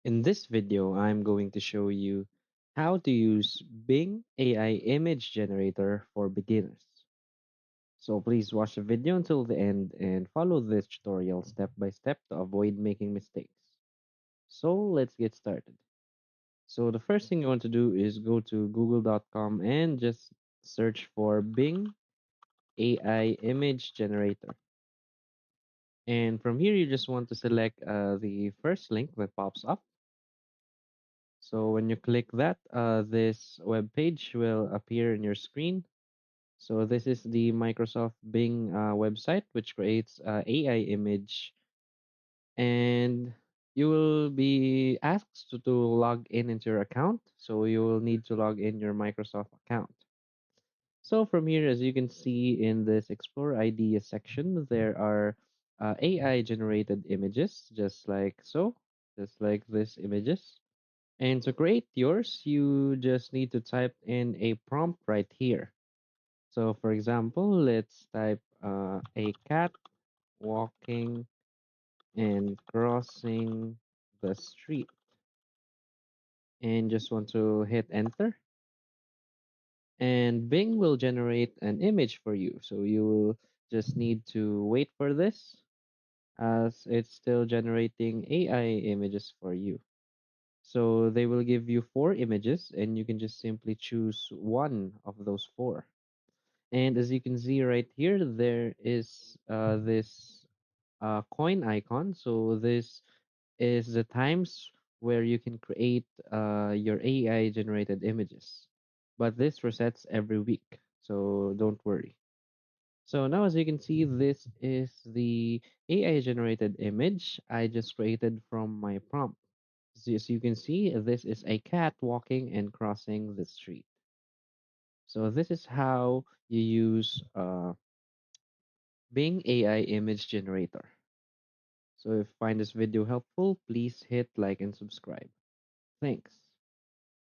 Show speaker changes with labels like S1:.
S1: In this video, I'm going to show you how to use Bing AI Image Generator for beginners. So please watch the video until the end and follow this tutorial step by step to avoid making mistakes. So let's get started. So the first thing you want to do is go to google.com and just search for Bing AI Image Generator. And from here, you just want to select the first link that pops up. So when you click that, this web page will appear in your screen. So this is the Microsoft Bing website, which creates AI image, and you will be asked to log in into your account. So you will need to log in your Microsoft account. So from here, as you can see in this Explore Ideas section, there are AI generated images, just like this images. And to create yours, you just need to type in a prompt right here. So for example, let's type a cat walking and crossing the street and just want to hit enter. And Bing will generate an image for you. So you will just need to wait for this as it's still generating AI images for you. So they will give you four images and you can just simply choose one of those four. And as you can see right here, there is this coin icon. So this is the times where you can create your AI generated images. But this resets every week, so don't worry. So now as you can see, this is the AI generated image I just created from my prompt. So as you can see, this is a cat walking and crossing the street. So this is how you use Bing AI image generator. So if you find this video helpful, please hit like and subscribe. Thanks.